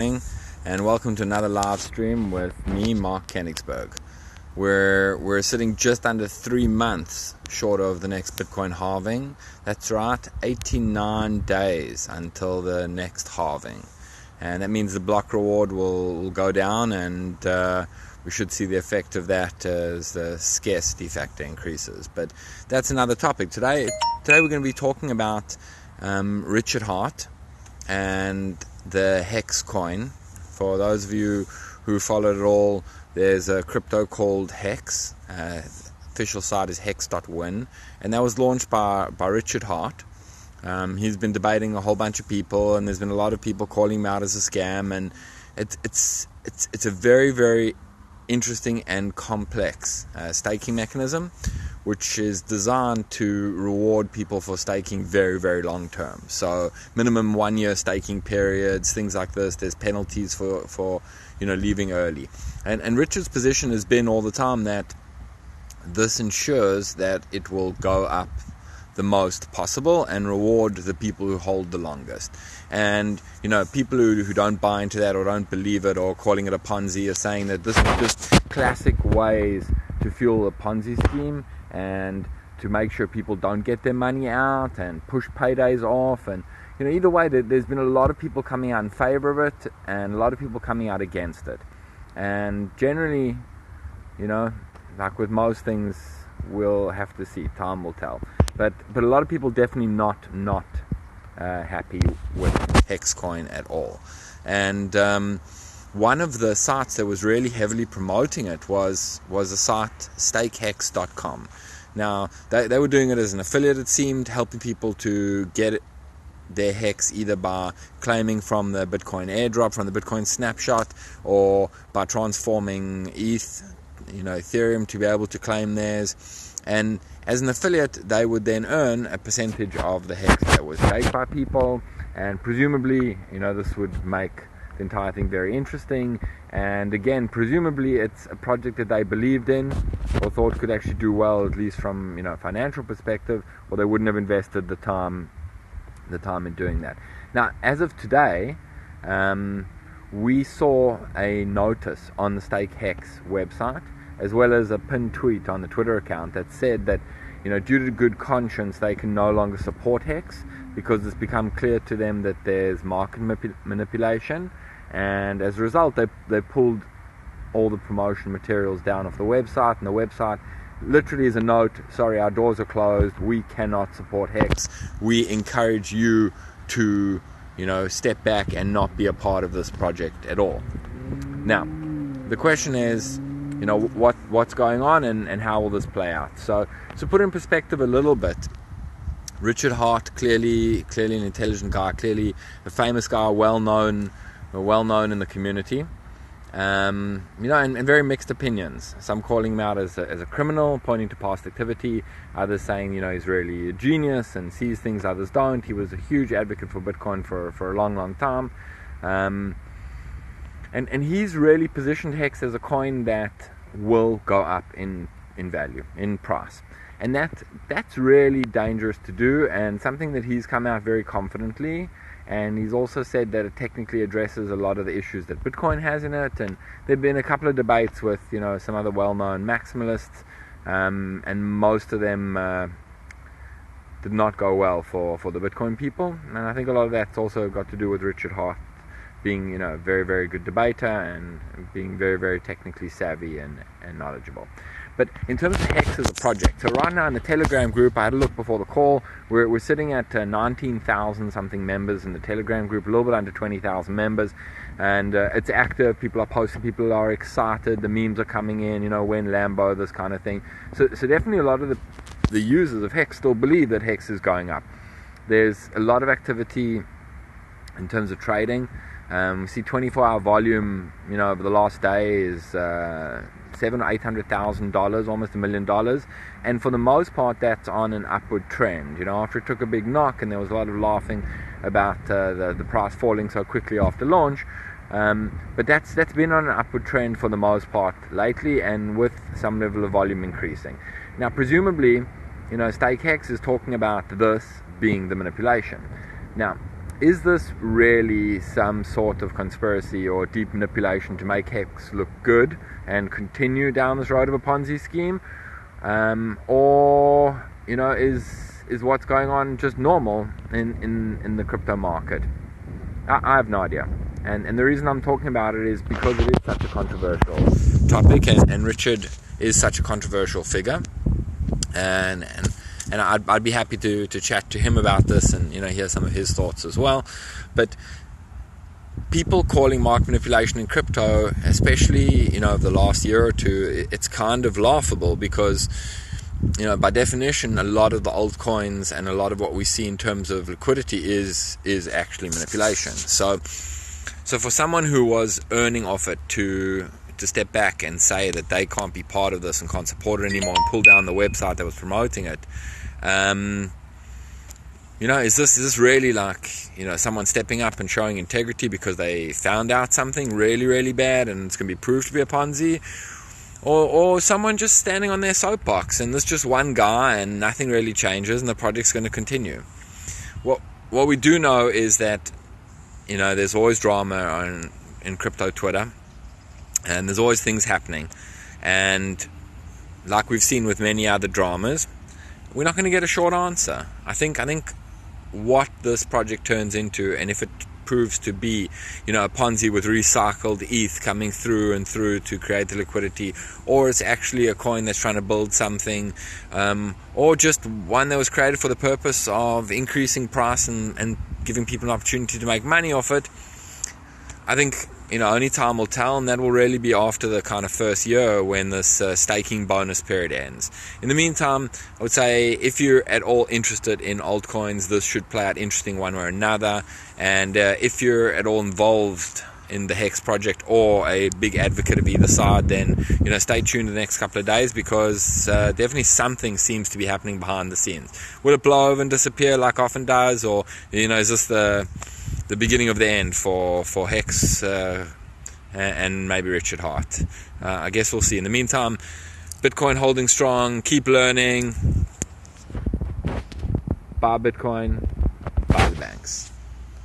And welcome to another live stream with me, Mark Koenigsberg. We're sitting just under 3 months short of the next Bitcoin halving. That's right, 89 days until the next halving. And that means the block reward will go down, and we should see the effect of that as the scarcity factor increases. But that's another topic. Today we're going to be talking about Richard Hart and the Hex coin. For those of you who followed it all, there's a crypto called Hex. Official site is hex.win, and that was launched by Richard Hart. He's been debating a whole bunch of people, and there's been a lot of people calling him out as a scam. And it's a very, very interesting and complex staking mechanism, which is designed to reward people for staking very, very long term. So minimum 1 year staking periods, things like this. There's penalties for leaving early. And Richard's position has been all the time that this ensures that it will go up the most possible and reward the people who hold the longest. And people who don't buy into that or don't believe it or calling it a Ponzi are saying that this is just classic ways to fuel a Ponzi scheme and to make sure people don't get their money out and push paydays off. And either way, there's been a lot of people coming out in favor of it and a lot of people coming out against it. And generally, like with most things, we'll have to see. Time will tell. But a lot of people definitely not happy with Hexcoin at all. And one of the sites that was really heavily promoting it was a site, stakehex.com. Now, they were doing it as an affiliate, it seemed, helping people to get their Hex either by claiming from the Bitcoin airdrop, from the Bitcoin snapshot, or by transforming Ethereum to be able to claim theirs. And as an affiliate, they would then earn a percentage of the Hex that was staked by people, and presumably, this would make the entire thing very interesting. And again, presumably it's a project that they believed in or thought could actually do well, at least from a financial perspective, or they wouldn't have invested the time in doing that. Now, as of today, we saw a notice on the stakehex website, as well as a pinned tweet on the Twitter account that said that due to good conscience, they can no longer support Hex because it's become clear to them that there's market manipulation, and as a result, they pulled all the promotion materials down off the website, and the website literally is a note: sorry, our doors are closed, we cannot support Hex, we encourage you to step back and not be a part of this project at all. Now, the question is, what's going on and how will this play out? So to put in perspective a little bit, Richard Hart, clearly an intelligent guy, clearly a famous guy, well known in the community, and very mixed opinions. Some calling him out as a criminal, pointing to past activity. Others saying he's really a genius and sees things others don't. He was a huge advocate for Bitcoin for a long time. And he's really positioned Hex as a coin that will go up in value, in price. And that's really dangerous to do, and something that he's come out very confidently. And he's also said that it technically addresses a lot of the issues that Bitcoin has in it. And there have been a couple of debates with some other well-known maximalists, and most of them did not go well for the Bitcoin people. And I think a lot of that's also got to do with Richard Hart being a very, very good debater and being very, very technically savvy and knowledgeable. But in terms of Hex as a project, so right now in the Telegram group, I had a look before the call, we're sitting at 19,000 something members in the Telegram group, a little bit under 20,000 members, and it's active. People are posting, people are excited, the memes are coming in, when Lambo, this kind of thing. So definitely a lot of the users of Hex still believe that Hex is going up. There's a lot of activity in terms of trading. We see 24-hour volume, over the last day is $700,000 or $800,000, almost $1 million, and for the most part, that's on an upward trend. After it took a big knock, and there was a lot of laughing about the price falling so quickly after launch, but that's been on an upward trend for the most part lately, and with some level of volume increasing. Now, presumably, StakeHex is talking about this being the manipulation. Now, is this really some sort of conspiracy or deep manipulation to make Hex look good and continue down this road of a Ponzi scheme? Or, is what's going on just normal in the crypto market? I have no idea. And the reason I'm talking about it is because it is such a controversial topic, and Richard is such a controversial figure. And I'd be happy to chat to him about this and hear some of his thoughts as well. But people calling market manipulation in crypto, especially the last year or two, it's kind of laughable because by definition a lot of the altcoins and a lot of what we see in terms of liquidity is actually manipulation. So for someone who was earning off it to step back and say that they can't be part of this and can't support it anymore and pull down the website that was promoting it, is this really like someone stepping up and showing integrity because they found out something really, really bad and it's going to be proved to be a Ponzi, or someone just standing on their soapbox and there's just one guy and nothing really changes and the project's going to continue? What we do know is that there's always drama in crypto Twitter, and there's always things happening, and like we've seen with many other dramas, we're not going to get a short answer. I think what this project turns into, and if it proves to be a Ponzi with recycled ETH coming through and through to create the liquidity, or it's actually a coin that's trying to build something, or just one that was created for the purpose of increasing price and giving people an opportunity to make money off it, I think only time will tell, and that will really be after the kind of first year when this staking bonus period ends. In the meantime, I would say if you're at all interested in altcoins, this should play out interesting one way or another. And if you're at all involved in the Hex project or a big advocate of either side, then stay tuned the next couple of days, because definitely something seems to be happening behind the scenes. Will it blow over and disappear like often does, or is this the beginning of the end for Hex and maybe Richard Hart? I guess we'll see. In the meantime, Bitcoin holding strong, keep learning, buy Bitcoin, buy the banks.